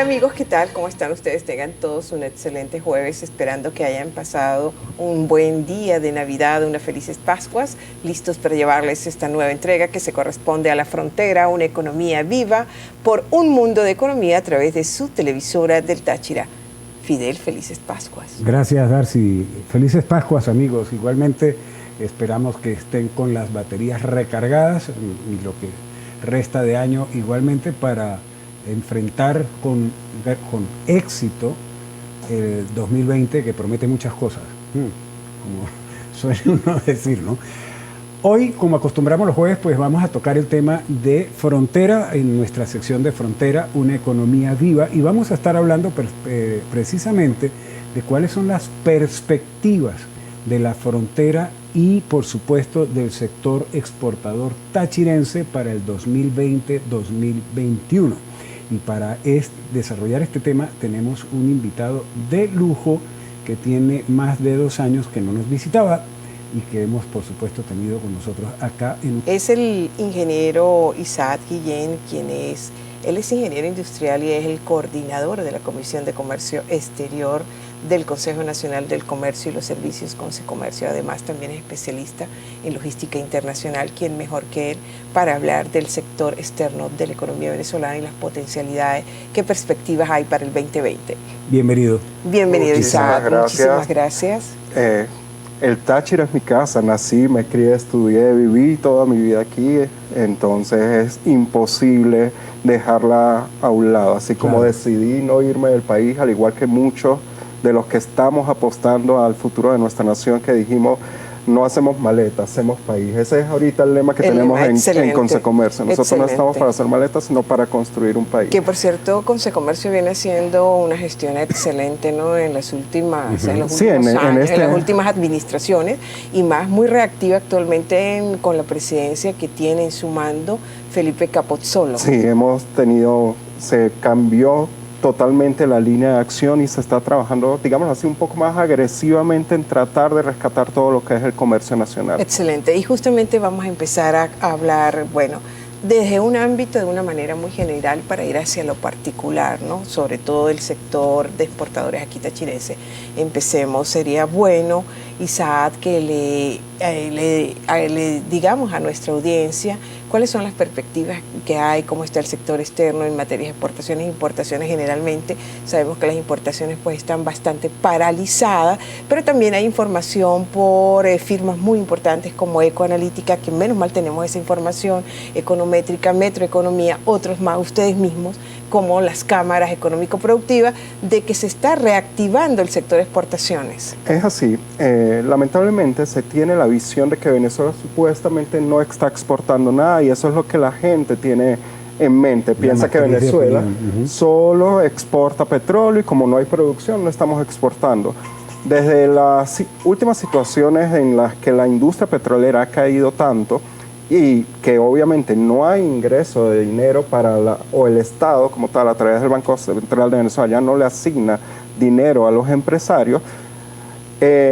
amigos, ¿qué tal? ¿Cómo están ustedes? Tengan todos un excelente jueves, esperando que hayan pasado un buen día de Navidad, unas felices Pascuas, listos para llevarles esta nueva entrega que se corresponde a La Frontera, una economía viva por un mundo de economía a través de su televisora del Táchira. Fidel, felices Pascuas. Gracias, Darcy. Felices Pascuas, amigos. Igualmente esperamos que estén con las baterías recargadas y lo que resta de año igualmente para enfrentar con éxito el 2020, que promete muchas cosas, como suele uno decir, ¿no? Hoy, como acostumbramos los jueves, pues vamos a tocar el tema de frontera en nuestra sección de Frontera, una economía viva, y vamos a estar hablando precisamente de cuáles son las perspectivas de la frontera y, por supuesto, del sector exportador tachirense para el 2020-2021. Y para desarrollar este tema tenemos un invitado de lujo que tiene más de 2 años que no nos visitaba y que hemos, por supuesto, tenido con nosotros acá. Es el ingeniero Isaac Guillén, él es ingeniero industrial y es el coordinador de la Comisión de Comercio Exterior del Consejo Nacional del Comercio y los Servicios Consecomercio. Además, también es especialista en logística internacional. ¿Quién mejor que él para hablar del sector externo de la economía venezolana y las potencialidades, qué perspectivas hay para el 2020? Bienvenido. Bienvenido, Isaac. Muchísimas gracias. El Táchira es mi casa, nací, me crié, estudié, viví toda mi vida aquí, entonces es imposible dejarla a un lado. Así como decidí no irme del país, al igual que muchos de los que estamos apostando al futuro de nuestra nación, que dijimos, no hacemos maletas, hacemos país. Ese es ahorita el lema que tenemos en Consecomercio. Nosotros no estamos para hacer maletas, sino para construir un país. Que, por cierto, Consecomercio viene haciendo una gestión excelente, ¿no? En las últimas, en los últimos años, en las últimas administraciones, y más muy reactiva actualmente con la presidencia que tiene en su mando Felipe Capozzolo. Sí, se cambió totalmente la línea de acción y se está trabajando, digamos así, un poco más agresivamente en tratar de rescatar todo lo que es el comercio nacional. Excelente. Y justamente vamos a empezar a hablar, bueno, desde un ámbito de una manera muy general para ir hacia lo particular, ¿no? Sobre todo el sector de exportadores aquí tachirense. Empecemos, sería bueno, Isaac, que le digamos a nuestra audiencia cuáles son las perspectivas que hay, cómo está el sector externo en materia de exportaciones e importaciones. Generalmente sabemos que las importaciones pues están bastante paralizadas, pero también hay información por firmas muy importantes como Ecoanalítica, que menos mal tenemos esa información, Econométrica, Metroeconomía, otros más, ustedes mismos, como las cámaras económico-productivas, de que se está reactivando el sector de exportaciones. Es así. Lamentablemente se tiene la visión de que Venezuela supuestamente no está exportando nada, y eso es lo que la gente tiene en mente. Piensa que Venezuela solo exporta petróleo y como no hay producción no estamos exportando. Desde las últimas situaciones en las que la industria petrolera ha caído tanto y que obviamente no hay ingreso de dinero o el Estado como tal a través del Banco Central de Venezuela ya no le asigna dinero a los empresarios,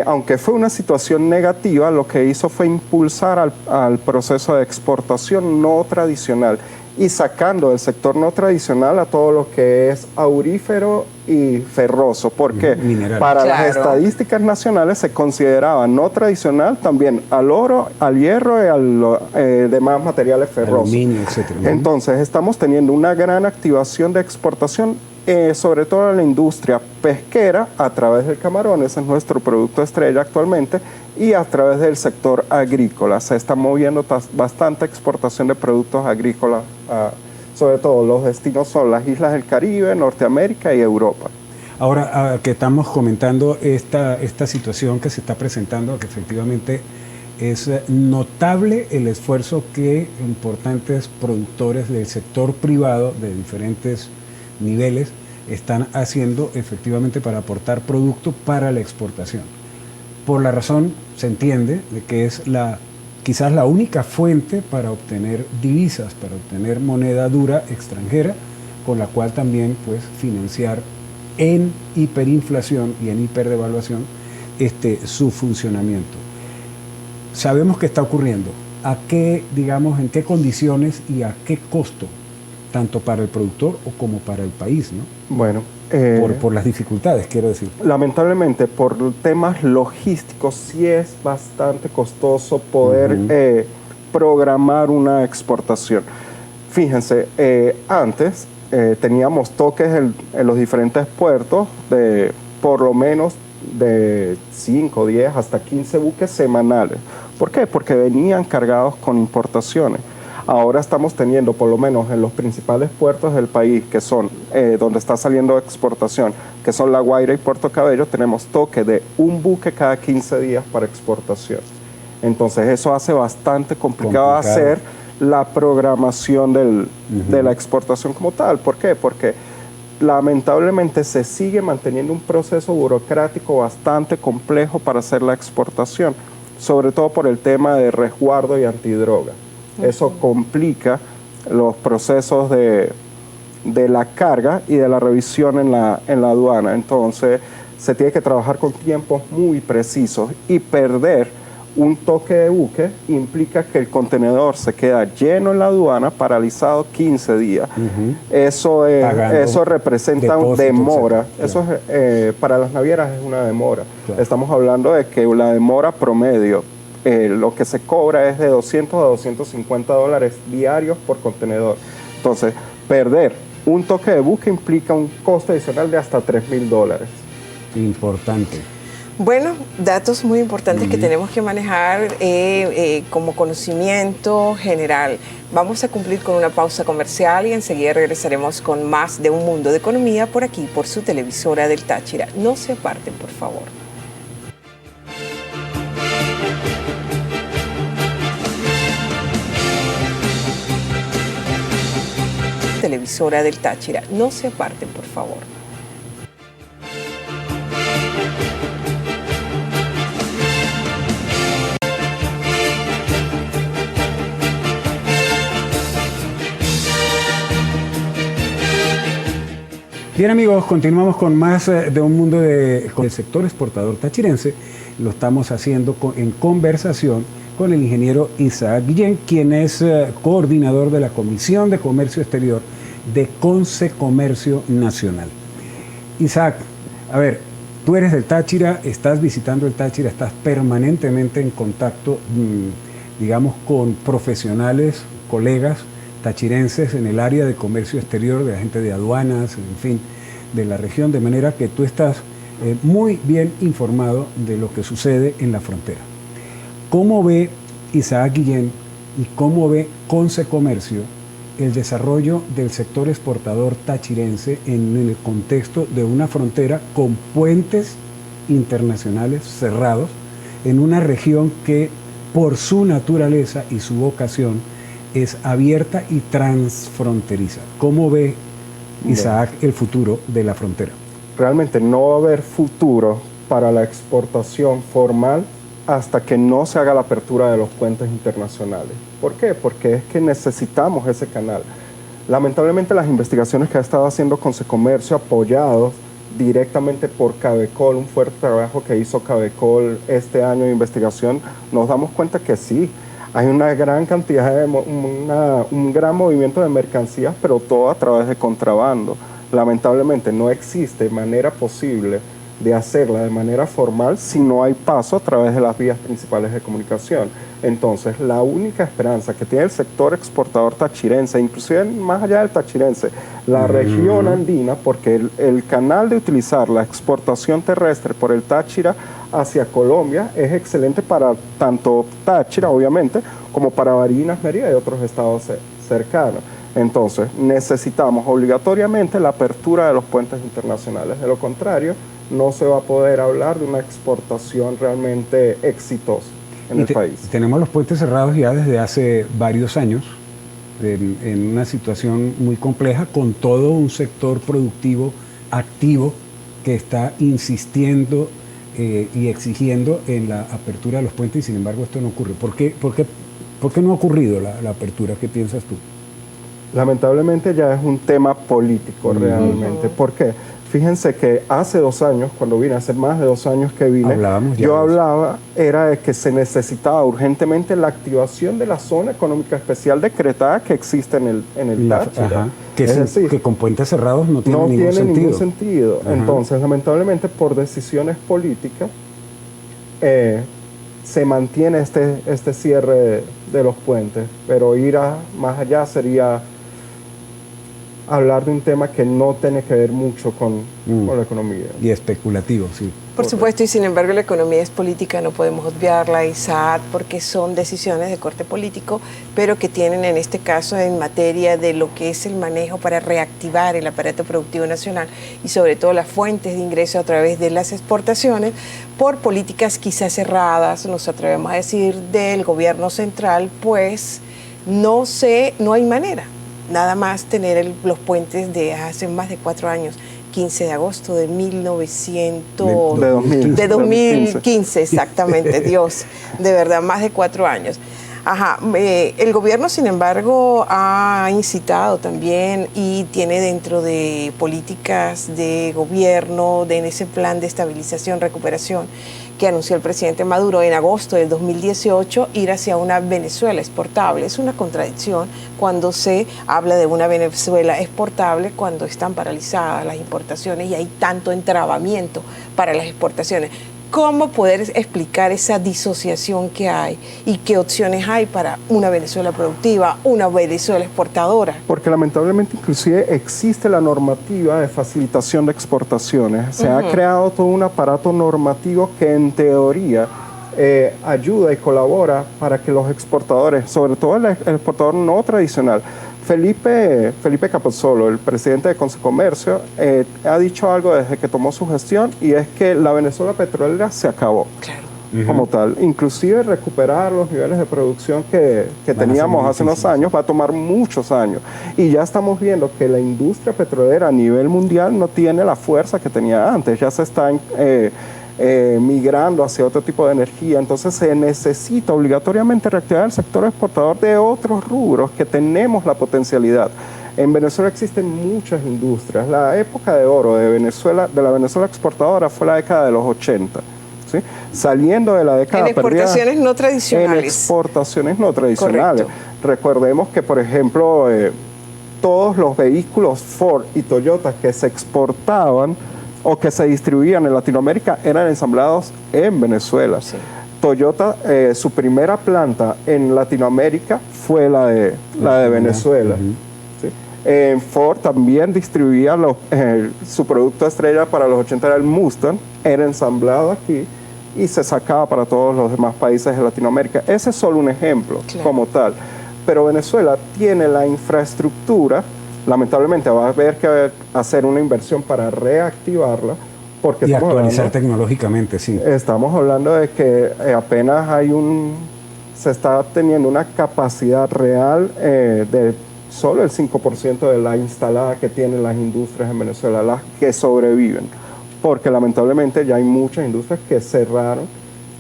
aunque fue una situación negativa, lo que hizo fue impulsar al proceso de exportación no tradicional y sacando del sector no tradicional a todo lo que es aurífero y ferroso, porque para las estadísticas nacionales se consideraba no tradicional también al oro, al hierro y a los demás materiales ferrosos. Aluminio, etcétera. Entonces estamos teniendo una gran activación de exportación, sobre todo en la industria pesquera, a través del camarón, ese es nuestro producto estrella actualmente, y a través del sector agrícola. Se está moviendo bastante exportación de productos agrícolas, sobre todo los destinos son las islas del Caribe, Norteamérica y Europa. Ahora que estamos comentando esta situación que se está presentando, que efectivamente es notable el esfuerzo que importantes productores del sector privado de diferentes niveles están haciendo efectivamente para aportar producto para la exportación. Por la razón, se entiende, de que es quizás la única fuente para obtener divisas, para obtener moneda dura extranjera, con la cual también pues financiar en hiperinflación y en hiperdevaluación su funcionamiento. Sabemos que está ocurriendo. ¿A qué, digamos, en qué condiciones y a qué costo tanto para el productor o como para el país, ¿no? Bueno, por las dificultades, quiero decir. Lamentablemente, por temas logísticos, sí es bastante costoso poder programar una exportación. Fíjense, antes teníamos toques en los diferentes puertos de por lo menos de 5, 10 hasta 15 buques semanales. ¿Por qué? Porque venían cargados con importaciones. Ahora estamos teniendo, por lo menos en los principales puertos del país, que son donde está saliendo exportación, que son La Guaira y Puerto Cabello, tenemos toque de un buque cada 15 días para exportación. Entonces eso hace bastante complicado hacer la programación de la exportación como tal. ¿Por qué? Porque lamentablemente se sigue manteniendo un proceso burocrático bastante complejo para hacer la exportación, sobre todo por el tema de resguardo y antidroga. Eso complica los procesos de la carga y de la revisión en la aduana. Entonces se tiene que trabajar con tiempos muy precisos, y perder un toque de buque implica que el contenedor se queda lleno en la aduana, paralizado 15 días. Eso representa una demora. Eso para las navieras es una demora. Claro. Estamos hablando de que la demora promedio, lo que se cobra es de $200 a $250 diarios por contenedor. Entonces, perder un toque de buque implica un coste adicional de hasta $3,000. Importante. Bueno, datos muy importantes que tenemos que manejar como conocimiento general. Vamos a cumplir con una pausa comercial y enseguida regresaremos con más de Un Mundo de Economía por aquí, por su televisora del Táchira. No se aparten, por favor. Televisora del Táchira. No se aparten, por favor. Bien, amigos, continuamos con más de Un Mundo con el sector exportador tachirense. Lo estamos haciendo en conversación con el ingeniero Isaac Guillén, quien es coordinador de la Comisión de Comercio Exterior de Consecomercio Nacional. Isaac, a ver, tú eres del Táchira, estás visitando el Táchira, estás permanentemente en contacto, digamos, con profesionales, colegas tachirenses en el área de comercio exterior, de la gente de aduanas, en fin, de la región, de manera que tú estás muy bien informado de lo que sucede en la frontera. ¿Cómo ve Isaac Guillén y cómo ve Consecomercio el desarrollo del sector exportador tachirense en el contexto de una frontera con puentes internacionales cerrados en una región que por su naturaleza y su vocación es abierta y transfronteriza? ¿Cómo ve Isaac el futuro de la frontera? Realmente no va a haber futuro para la exportación formal hasta que no se haga la apertura de los puentes internacionales. ¿Por qué? Porque es que necesitamos ese canal. Lamentablemente las investigaciones que ha estado haciendo Consecomercio, apoyados directamente por Cabecol, un fuerte trabajo que hizo Cabecol este año de investigación, nos damos cuenta que sí, hay una gran cantidad un gran movimiento de mercancías, pero todo a través de contrabando. Lamentablemente no existe manera posible de hacerla de manera formal si no hay paso a través de las vías principales de comunicación. Entonces, la única esperanza que tiene el sector exportador tachirense, inclusive más allá del tachirense, la región andina, porque el canal de utilizar la exportación terrestre por el Táchira hacia Colombia es excelente para tanto Táchira, obviamente, como para Barinas, Mérida y otros estados cercanos. Entonces, necesitamos obligatoriamente la apertura de los puentes internacionales. De lo contrario, no se va a poder hablar de una exportación realmente exitosa en el país. Tenemos los puentes cerrados ya desde hace varios años, en una situación muy compleja, con todo un sector productivo activo que está insistiendo y exigiendo en la apertura de los puentes, y sin embargo esto no ocurre. ¿Por qué no ha ocurrido la apertura? ¿Qué piensas tú? Lamentablemente ya es un tema político realmente. ¿Por qué? Fíjense que hace 2 años, cuando vine, hace más de 2 años que vine, yo hablaba, era de que se necesitaba urgentemente la activación de la zona económica especial decretada que existe en el Táchira. Que con puentes cerrados no tiene ningún sentido. Entonces, lamentablemente, por decisiones políticas, se mantiene este cierre de los puentes, pero ir más allá sería hablar de un tema que no tiene que ver mucho con la economía. Y especulativo, sí. Por supuesto, y sin embargo la economía es política, no podemos obviarla, Isaac, porque son decisiones de corte político, pero que tienen en este caso en materia de lo que es el manejo para reactivar el aparato productivo nacional y sobre todo las fuentes de ingreso a través de las exportaciones, por políticas quizás cerradas, nos atrevemos a decir, del gobierno central, pues no hay manera. Nada más tener los puentes de hace más de 4 años, 15 de agosto de 2015, exactamente, Dios, de verdad, más de 4 años. El gobierno, sin embargo, ha incitado también y tiene dentro de políticas de gobierno, en ese plan de estabilización, recuperación, que anunció el presidente Maduro en agosto del 2018, ir hacia una Venezuela exportable. Es una contradicción cuando se habla de una Venezuela exportable cuando están paralizadas las importaciones y hay tanto entrabamiento para las exportaciones. ¿Cómo poder explicar esa disociación que hay y qué opciones hay para una Venezuela productiva, una Venezuela exportadora? Porque lamentablemente inclusive existe la normativa de facilitación de exportaciones. Se ha creado todo un aparato normativo que en teoría ayuda y colabora para que los exportadores, sobre todo el exportador no tradicional, Felipe Capozolo, el presidente de Consecomercio, ha dicho algo desde que tomó su gestión y es que la Venezuela petrolera se acabó como tal. Inclusive recuperar los niveles de producción que teníamos hace unos años va a tomar muchos años. Y ya estamos viendo que la industria petrolera a nivel mundial no tiene la fuerza que tenía antes. Ya se están migrando hacia otro tipo de energía, entonces se necesita obligatoriamente reactivar el sector exportador de otros rubros que tenemos la potencialidad. En Venezuela existen muchas industrias. La época de oro de la Venezuela exportadora fue la década de los 80. ¿Sí? Saliendo de la década en exportaciones no tradicionales. En exportaciones no tradicionales. Correcto. Recordemos que, por ejemplo, todos los vehículos Ford y Toyota que se exportaban o que se distribuían en Latinoamérica eran ensamblados en Venezuela. Sí. Toyota, su primera planta en Latinoamérica fue la de Venezuela. ¿Sí? Ford también distribuía su producto estrella para los 80, era el Mustang, era ensamblado aquí y se sacaba para todos los demás países de Latinoamérica. Ese es solo un ejemplo como tal. Pero Venezuela tiene la infraestructura. Lamentablemente va a haber que hacer una inversión para reactivarla. Porque y actualizar tecnológicamente, sí. Estamos hablando de que apenas se está teniendo una capacidad real de solo el 5% de la instalada que tienen las industrias en Venezuela, las que sobreviven. Porque lamentablemente ya hay muchas industrias que cerraron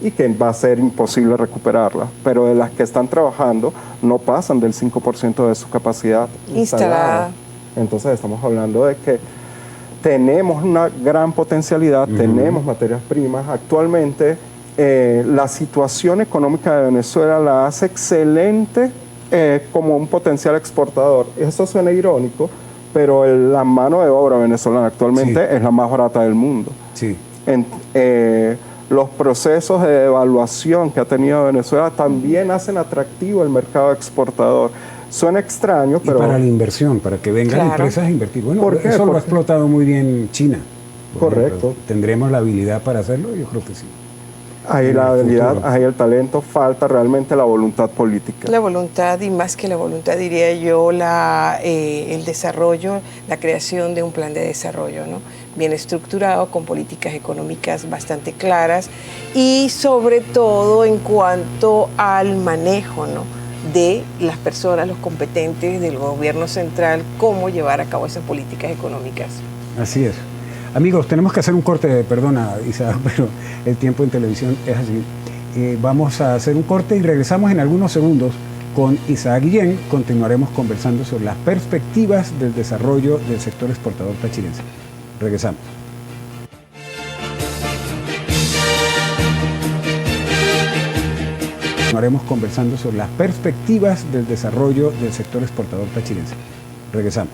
y que va a ser imposible recuperarlas. Pero de las que están trabajando no pasan del 5% de su capacidad instalada. Entonces estamos hablando de que tenemos una gran potencialidad, tenemos materias primas. Actualmente la situación económica de Venezuela la hace excelente como un potencial exportador. Eso suena irónico, pero la mano de obra venezolana actualmente es la más barata del mundo. Sí. Los procesos de devaluación que ha tenido Venezuela también hacen atractivo el mercado exportador. Suena extraño, pero... Y para la inversión, para que vengan empresas a invertir. Bueno, eso lo ha explotado muy bien China. Correcto. ¿Tendremos la habilidad para hacerlo? Yo creo que sí. Hay la habilidad, hay el talento, falta realmente la voluntad política. La voluntad, y más que la voluntad, diría yo, el desarrollo, la creación de un plan de desarrollo, ¿no? Bien estructurado, con políticas económicas bastante claras y sobre todo en cuanto al manejo, ¿no?, de las personas, los competentes del gobierno central, cómo llevar a cabo esas políticas económicas. Así es. Amigos, tenemos que hacer un corte, perdona Isaac, pero el tiempo en televisión es así. Vamos a hacer un corte y regresamos en algunos segundos con Isaac Guillén. Continuaremos conversando sobre las perspectivas del desarrollo del sector exportador tachirense. Regresamos. Estaremos conversando sobre las perspectivas del desarrollo del sector exportador tachirense. Regresamos.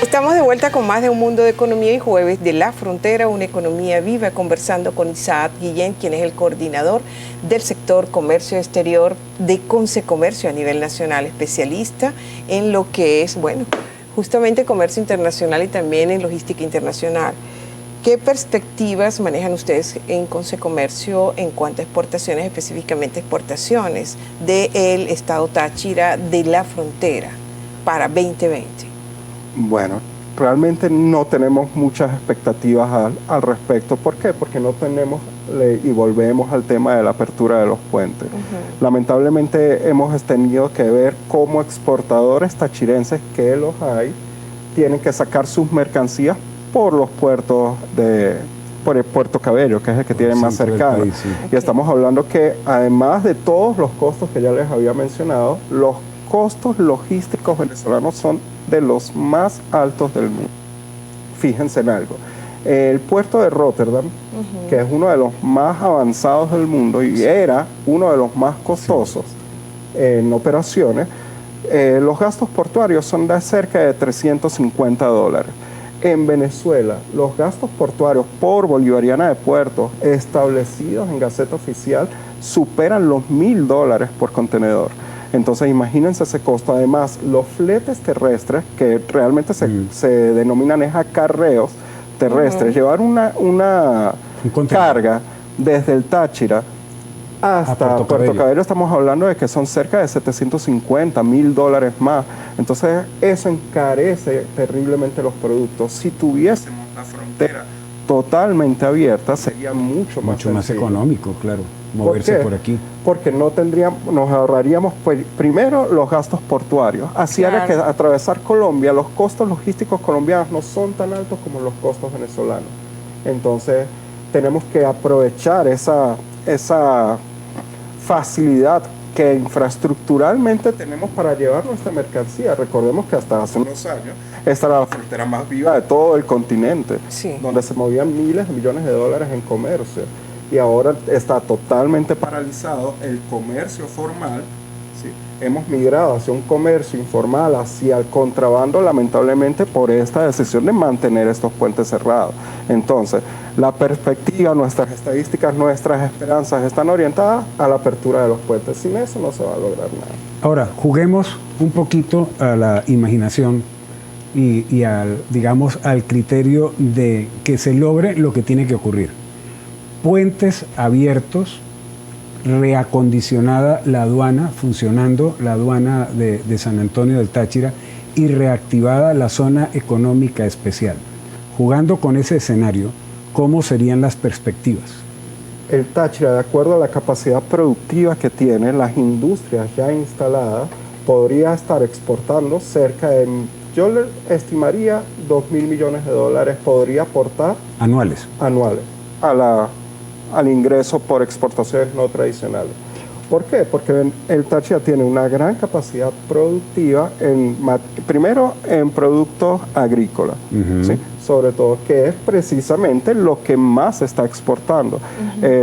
Estamos de vuelta con más de Un Mundo de Economía y Jueves de la Frontera, una economía viva, conversando con Isaac Guillén, quien es el coordinador del sector comercio exterior de Consecomercio a nivel nacional, especialista en lo que es, bueno, justamente comercio internacional y también en logística internacional. ¿Qué perspectivas manejan ustedes en Consecomercio en cuanto a exportaciones, específicamente exportaciones del estado Táchira de la Frontera para 2020? Bueno, realmente no tenemos muchas expectativas al respecto. ¿Por qué? Porque no tenemos, y volvemos al tema de la apertura de los puentes. Lamentablemente hemos tenido que ver cómo exportadores tachirenses, que los hay, tienen que sacar sus mercancías por los puertos por el puerto Cabello, que es el que tienen más cercano. País, sí. Y estamos hablando que además de todos los costos que ya les había mencionado, los costos logísticos venezolanos son de los más altos del mundo. Fíjense en algo. El puerto de Rotterdam, que es uno de los más avanzados del mundo y era uno de los más costosos en operaciones, los gastos portuarios son de cerca de $350. En Venezuela, los gastos portuarios por bolivariana de puertos establecidos en Gaceta Oficial superan los $1.000 por contenedor. Entonces imagínense ese costo. Además, los fletes terrestres, que realmente se denominan acarreos terrestres, llevar una carga desde el Táchira hasta Puerto Cabello, estamos hablando de que son cerca de $750, $1.000 más. Entonces eso encarece terriblemente los productos. Si tuviésemos la frontera totalmente abierta, sería mucho más económico, claro, moverse por aquí. Porque nos ahorraríamos primero los gastos portuarios. Así era que atravesar Colombia, los costos logísticos colombianos no son tan altos como los costos venezolanos. Entonces tenemos que aprovechar esa facilidad que infraestructuralmente tenemos para llevar nuestra mercancía. Recordemos que hasta hace unos años esta era la frontera más viva de todo el continente, donde se movían miles de millones de dólares en comercio. Y ahora está totalmente paralizado el comercio formal. ¿Sí? Hemos migrado hacia un comercio informal, hacia el contrabando, lamentablemente por esta decisión de mantener estos puentes cerrados. Entonces, la perspectiva, nuestras estadísticas, nuestras esperanzas están orientadas a la apertura de los puentes. Sin eso no se va a lograr nada. Ahora, juguemos un poquito a la imaginación y al criterio de que se logre lo que tiene que ocurrir. Puentes abiertos, reacondicionada la aduana, funcionando la aduana de San Antonio del Táchira y reactivada la zona económica especial. Jugando con ese escenario, ¿cómo serían las perspectivas? El Táchira, de acuerdo a la capacidad productiva que tiene, las industrias ya instaladas, podría estar exportando cerca de, yo le estimaría, $2.000 millones podría aportar anuales al ingreso por exportaciones no tradicionales. ¿Por qué? Porque el Táchira tiene una gran capacidad productiva, primero en productos agrícolas, ¿sí? Sobre todo, que es precisamente lo que más se está exportando.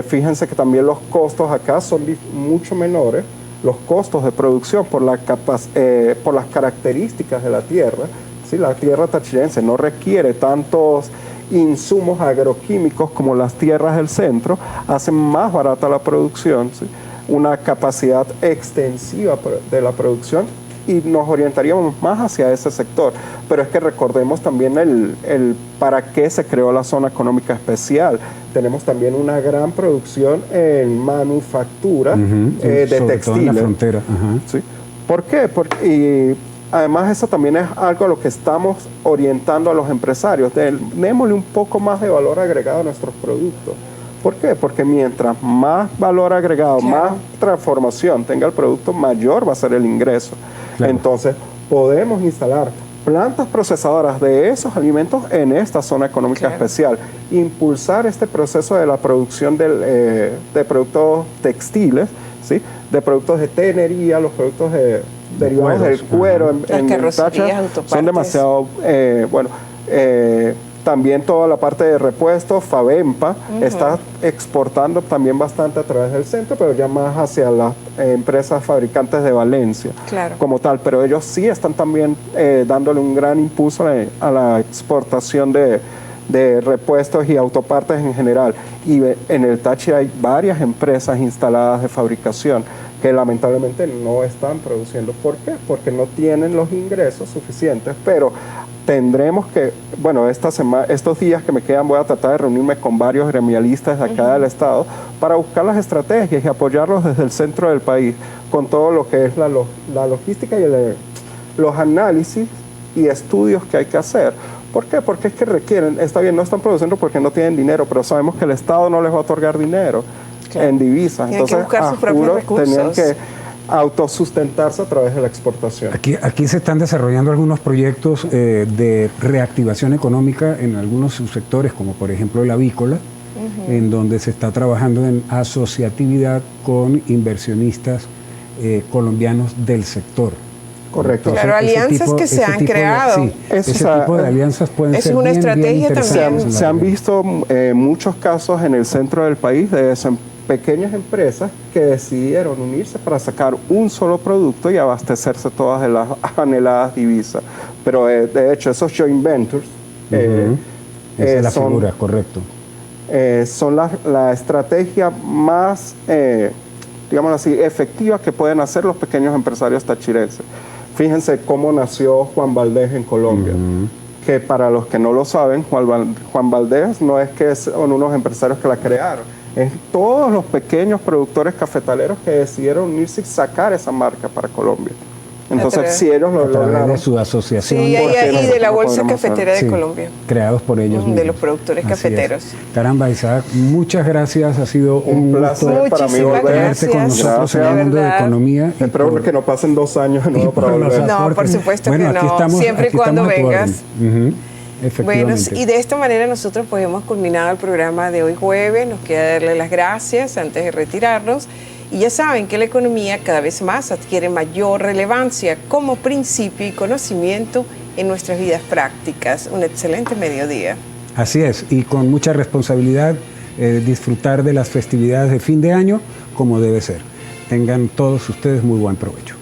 Fíjense que también los costos acá son mucho menores, los costos de producción por las características de la tierra. ¿Sí? La tierra tachirense no requiere tantos insumos agroquímicos como las tierras del centro, hacen más barata la producción, ¿sí? Una capacidad extensiva de la producción, y nos orientaríamos más hacia ese sector. Pero es que recordemos también el para qué se creó la zona económica especial. Tenemos también una gran producción en manufactura de textiles. Todo en la frontera. ¿Sí? ¿Por qué? Y además eso también es algo a lo que estamos orientando a los empresarios. Démosle un poco más de valor agregado a nuestros productos. ¿Por qué? Porque mientras más valor agregado, más transformación tenga el producto, mayor va a ser el ingreso. Entonces, podemos instalar plantas procesadoras de esos alimentos en esta zona económica especial. Impulsar este proceso de la producción de productos textiles, ¿sí? De productos de tenería, los productos derivados del cuero en el Táchira son demasiado, también toda la parte de repuestos, Favempa está exportando también bastante a través del centro, pero ya más hacia las empresas fabricantes de Valencia como tal. Pero ellos sí están también dándole un gran impulso a la exportación de repuestos y autopartes en general. Y en el Táchira hay varias empresas instaladas de fabricación que lamentablemente no están produciendo. ¿Por qué? Porque no tienen los ingresos suficientes, pero tendremos que, estos días que me quedan voy a tratar de reunirme con varios gremialistas de acá del estado para buscar las estrategias y apoyarlos desde el centro del país con todo lo que es la logística y los análisis y estudios que hay que hacer. ¿Por qué? Porque es que requieren, está bien, no están produciendo porque no tienen dinero, pero sabemos que el Estado no les va a otorgar dinero en divisas. Tienen que buscar sus propios recursos. Tenían que autosustentarse a través de la exportación. Aquí se están desarrollando algunos proyectos de reactivación económica en algunos subsectores, como por ejemplo el avícola, en donde se está trabajando en asociatividad con inversionistas colombianos del sector. Correcto. Claro, alianzas que se han creado. Ese tipo de alianzas pueden ser una estrategia también. Se han visto muchos casos en el centro del país de pequeñas empresas que decidieron unirse para sacar un solo producto y abastecerse todas de las anheladas divisas. Pero de hecho esos joint ventures esa es la figura, correcto. Son la estrategia más, digamos así, efectiva que pueden hacer los pequeños empresarios tachirenses. Fíjense cómo nació Juan Valdez en Colombia. Que para los que no lo saben, Juan Valdez no es que son unos empresarios que la crearon, es todos los pequeños productores cafetaleros que decidieron unirse y sacar esa marca para Colombia. Entonces, si ellos lo lograron. De su asociación. Sí, y de la Bolsa Cafetera de Colombia. Creados por ellos mismos. De los productores cafeteros. Caramba, Isaac, muchas gracias. Ha sido un placer para mí volverte con nosotros en el mundo de economía. Espero que no pasen 2 años de nuevo para volver. No, por supuesto que no. Siempre y cuando vengas. Bueno, y de esta manera nosotros pues hemos culminado el programa de hoy jueves. Nos queda darle las gracias antes de retirarnos. Y ya saben que la economía cada vez más adquiere mayor relevancia como principio y conocimiento en nuestras vidas prácticas. Un excelente mediodía. Así es, y con mucha responsabilidad disfrutar de las festividades de fin de año como debe ser. Tengan todos ustedes muy buen provecho.